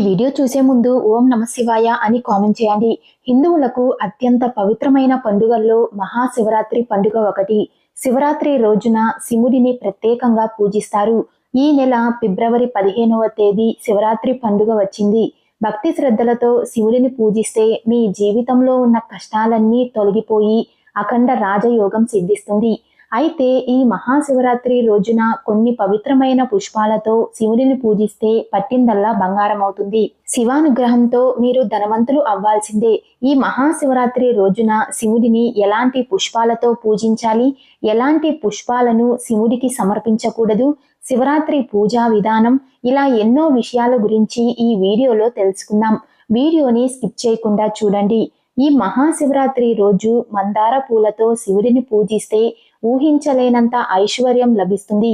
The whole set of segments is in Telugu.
వీడియో చూసే ముందు ఓం నమ శివాయ అని కామెంట్ చేయండి. హిందువులకు అత్యంత పవిత్రమైన పండుగల్లో మహాశివరాత్రి పండుగ ఒకటి. శివరాత్రి రోజున శివుడిని ప్రత్యేకంగా పూజిస్తారు. ఈ నెల ఫిబ్రవరి 15వ తేదీ శివరాత్రి పండుగ వచ్చింది. భక్తి శ్రద్ధలతో శివుడిని పూజిస్తే మీ జీవితంలో ఉన్న కష్టాలన్నీ తొలగిపోయి అఖండ రాజయోగం సిద్ధిస్తుంది. అయితే ఈ మహాశివరాత్రి రోజున కొన్ని పవిత్రమైన పుష్పాలతో శివుడిని పూజిస్తే పట్టిందల్లా బంగారం అవుతుంది. శివానుగ్రహంతో మీరు ధనవంతులు అవ్వాల్సిందే. ఈ మహాశివరాత్రి రోజున శివుడిని ఎలాంటి పుష్పాలతో పూజించాలి, ఎలాంటి పుష్పాలను శివుడికి సమర్పించకూడదు, శివరాత్రి పూజా విధానం, ఇలా ఎన్నో విషయాల గురించి ఈ వీడియోలో తెలుసుకుందాం. వీడియోని స్కిప్ చేయకుండా చూడండి. ఈ మహాశివరాత్రి రోజు మందార పూలతో శివుడిని పూజిస్తే ఊహించలేనంత ఐశ్వర్యం లభిస్తుంది.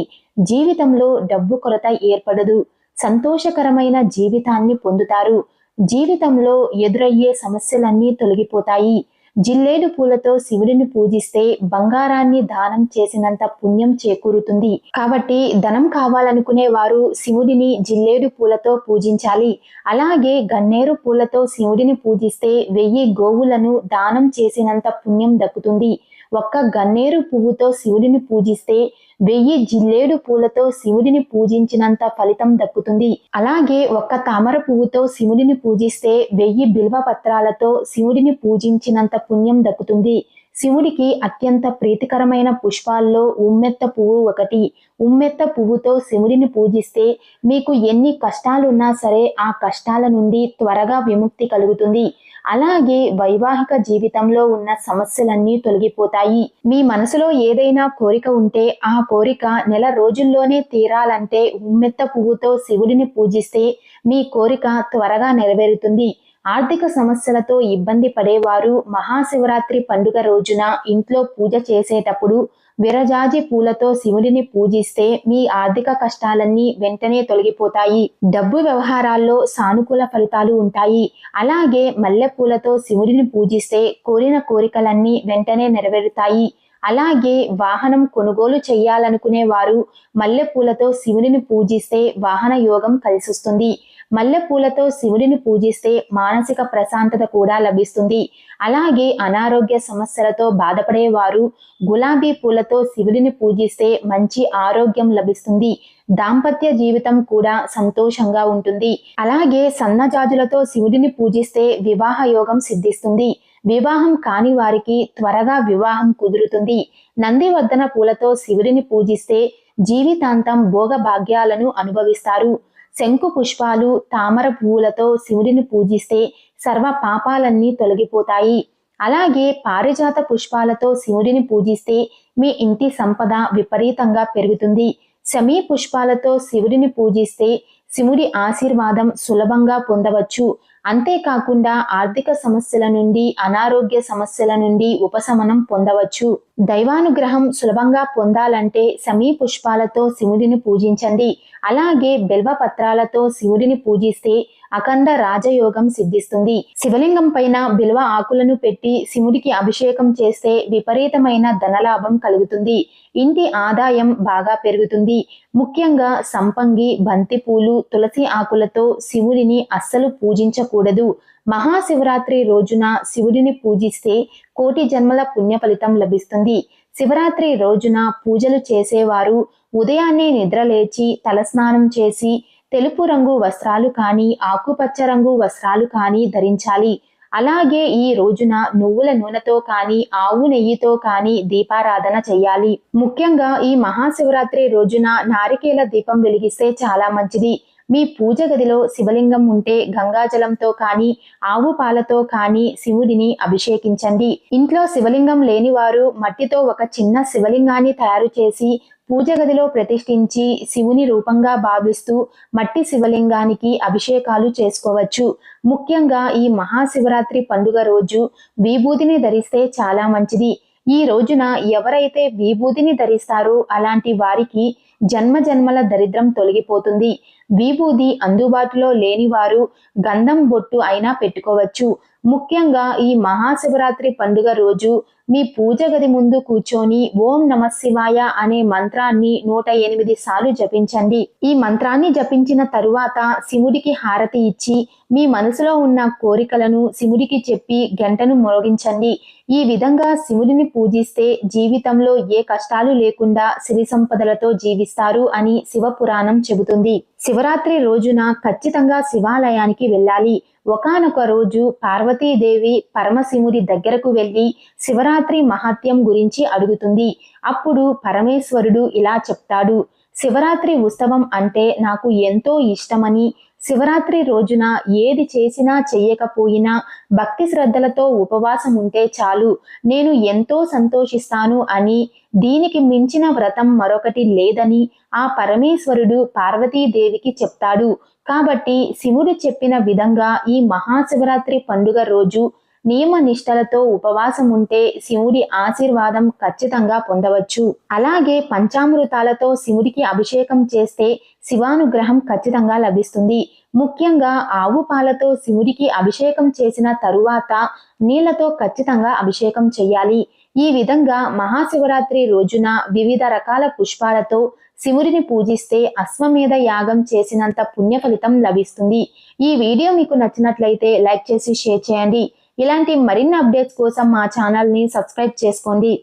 జీవితంలో డబ్బు కొరత ఏర్పడదు. సంతోషకరమైన జీవితాన్ని పొందుతారు. జీవితంలో ఎదురయ్యే సమస్యలన్నీ తొలగిపోతాయి. జిల్లేడు పూలతో శివుడిని పూజిస్తే బంగారాన్ని దానం చేసినంత పుణ్యం చేకూరుతుంది. కాబట్టి ధనం కావాలనుకునే వారు శివుడిని జిల్లేడు పూలతో పూజించాలి. అలాగే గన్నేరు పూలతో శివుడిని పూజిస్తే 1000 గోవులను దానం చేసినంత పుణ్యం దక్కుతుంది. ఒక్క గన్నేరు పువ్వుతో శివుడిని పూజిస్తే 1000 జిల్లేడు పూలతో శివుడిని పూజించినంత ఫలితం దక్కుతుంది. అలాగే ఒక్క తామర పువ్వుతో శివుడిని పూజిస్తే 1000 బిల్వ పత్రాలతో శివుడిని పూజించినంత పుణ్యం దక్కుతుంది. శివుడికి అత్యంత ప్రీతికరమైన పుష్పాల్లో ఉమ్మెత్త పువ్వు ఒకటి. ఉమ్మెత్త పువ్వుతో శివుడిని పూజిస్తే మీకు ఎన్ని కష్టాలున్నా సరే ఆ కష్టాల నుండి త్వరగా విముక్తి కలుగుతుంది. అలాగే వైవాహిక జీవితంలో ఉన్న సమస్యలన్నీ తొలగిపోతాయి. మీ మనసులో ఏదైనా కోరిక ఉంటే ఆ కోరిక నెల రోజుల్లోనే తీరాలంటే ఉమ్మెత్త పువ్వుతో శివుడిని పూజిస్తే మీ కోరిక త్వరగా నెరవేరుతుంది. ఆర్థిక సమస్యలతో ఇబ్బంది పడేవారు మహాశివరాత్రి పండుగ రోజున ఇంట్లో పూజ చేసేటప్పుడు విరజాజి పూలతో శివుడిని పూజిస్తే మీ ఆర్థిక కష్టాలన్నీ వెంటనే తొలగిపోతాయి. డబ్బు వ్యవహారాల్లో సానుకూల ఫలితాలు ఉంటాయి. అలాగే మల్లె పూలతో శివుడిని పూజిస్తే కోరిన కోరికలన్నీ వెంటనే నెరవేరుతాయి. అలాగే వాహనం కొనుగోలు చేయాలనుకునే వారు మల్లెపూలతో శివుడిని పూజిస్తే వాహన యోగం కలిసొస్తుంది. మల్లెపూలతో శివుడిని పూజిస్తే మానసిక ప్రశాంతత కూడా లభిస్తుంది. అలాగే అనారోగ్య సమస్యలతో బాధపడేవారు గులాబీ పూలతో శివుడిని పూజిస్తే మంచి ఆరోగ్యం లభిస్తుంది. దాంపత్య జీవితం కూడా సంతోషంగా ఉంటుంది. అలాగే సన్నజాజులతో శివుడిని పూజిస్తే వివాహ యోగం సిద్ధిస్తుంది. వివాహం కాని వారికి త్వరగా వివాహం కుదురుతుంది. నందివర్ధన పూలతో శివుడిని పూజిస్తే జీవితాంతం భోగభాగ్యాలను అనుభవిస్తారు. శంకు పుష్పాలు, తామర పువ్వులతో శివుడిని పూజిస్తే సర్వ పాపాలన్నీ తొలగిపోతాయి. అలాగే పారిజాత పుష్పాలతో శివుడిని పూజిస్తే మీ ఇంటి సంపద విపరీతంగా పెరుగుతుంది. శమీ పుష్పాలతో శివుడిని పూజిస్తే శివుడి ఆశీర్వాదం సులభంగా పొందవచ్చు. అంతేకాకుండా ఆర్థిక సమస్యల నుండి, అనారోగ్య సమస్యల నుండి ఉపశమనం పొందవచ్చు. దైవానుగ్రహం సులభంగా పొందాలంటే శమీ పుష్పాలతో శివుడిని పూజించండి. అలాగే బిల్వ పత్రాలతో శివుడిని పూజిస్తే అఖండ రాజయోగం సిద్ధిస్తుంది. శివలింగం పైన బిల్వ ఆకులను పెట్టి శివుడికి అభిషేకం చేస్తే విపరీతమైన ధనలాభం కలుగుతుంది. ఇంటి ఆదాయం బాగా పెరుగుతుంది. ముఖ్యంగా సంపంగి, బంతిపూలు, తులసి ఆకులతో శివుడిని అస్సలు పూజించకూడదు. మహాశివరాత్రి రోజున శివుడిని పూజిస్తే కోటి జన్మల పుణ్య ఫలితం లభిస్తుంది. శివరాత్రి రోజున పూజలు చేసేవారు ఉదయాన్నే నిద్రలేచి తలస్నానం చేసి తెలుపు రంగు వస్త్రాలు కానీ, ఆకుపచ్చ రంగు వస్త్రాలు కానీ ధరించాలి. అలాగే ఈ రోజున నువ్వుల నూనెతో కానీ, ఆవు నెయ్యితో కానీ దీపారాధన చెయ్యాలి. ముఖ్యంగా ఈ మహాశివరాత్రి రోజున నారికేల దీపం వెలిగిస్తే చాలా మంచిది. మీ పూజ గదిలో శివలింగం ఉంటే గంగాజలంతో కానీ, ఆవు పాలతో కానీ శివుడిని అభిషేకించండి. ఇంట్లో శివలింగం లేని వారు మట్టితో ఒక చిన్న శివలింగాన్ని తయారు చేసి పూజ గదిలో ప్రతిష్ఠించి శివుని రూపంగా భావిస్తూ మట్టి శివలింగానికి అభిషేకాలు చేసుకోవచ్చు. ముఖ్యంగా ఈ మహాశివరాత్రి పండుగ రోజు విభూతిని ధరిస్తే చాలా మంచిది. ఈ రోజున ఎవరైతే విభూతిని ధరిస్తారో అలాంటి వారికి జన్మ జన్మల దరిద్రం తొలగిపోతుంది. విభూది అందుబాటులో లేని వారు గంధం బొట్టు అయినా పెట్టుకోవచ్చు. ముఖ్యంగా ఈ మహాశివరాత్రి పండుగ రోజు మీ పూజ గది ముందు కూర్చొని ఓం నమః శివాయ అనే మంత్రాన్ని 108 సార్లు జపించండి. ఈ మంత్రాన్ని జపించిన తరువాత శివుడికి హారతి ఇచ్చి మీ మనసులో ఉన్న కోరికలను శివుడికి చెప్పి గంటను మ్రోగించండి. ఈ విధంగా శివుడిని పూజిస్తే జీవితంలో ఏ కష్టాలు లేకుండా సిరి సంపదలతో జీవిస్తారు అని శివపురాణం చెబుతుంది. శివరాత్రి రోజున ఖచ్చితంగా శివాలయానికి వెళ్ళాలి. ఒకానొక రోజు పార్వతీదేవి పరమశివుడి దగ్గరకు వెళ్ళి శివరాత్రి మహత్యం గురించి అడుగుతుంది. అప్పుడు పరమేశ్వరుడు ఇలా చెప్తాడు, శివరాత్రి ఉత్సవం అంటే నాకు ఎంతో ఇష్టమని, శివరాత్రి రోజున ఏది చేసినా చెయ్యకపోయినా భక్తి శ్రద్ధలతో ఉపవాసం ఉంటే చాలు నేను ఎంతో సంతోషిస్తాను అని, దీనికి మించిన వ్రతం మరొకటి లేదని ఆ పరమేశ్వరుడు పార్వతీదేవికి చెప్తాడు. కాబట్టి శివుడు చెప్పిన విధంగా ఈ మహాశివరాత్రి పండుగ రోజు నియమ నిష్టలతో ఉపవాసం ఉంటే శివుడి ఆశీర్వాదం ఖచ్చితంగా పొందవచ్చు. అలాగే పంచామృతాలతో శివుడికి అభిషేకం చేస్తే శివానుగ్రహం ఖచ్చితంగా లభిస్తుంది. ముఖ్యంగా ఆవు పాలతో శివుడికి అభిషేకం చేసిన తరువాత నీళ్లతో ఖచ్చితంగా అభిషేకం చేయాలి. ఈ విధంగా మహాశివరాత్రి రోజున వివిధ రకాల పుష్పాలతో శివుడిని పూజిస్తే అశ్వమేధ యాగం చేసినంత పుణ్య ఫలితం లభిస్తుంది. ఈ వీడియో మీకు నచ్చినట్లయితే లైక్ చేసి షేర్ చేయండి. ఇలాంటి మరిన్ని అప్డేట్స్ కోసం మా ఛానల్ని సబ్స్క్రైబ్ చేసుకోండి.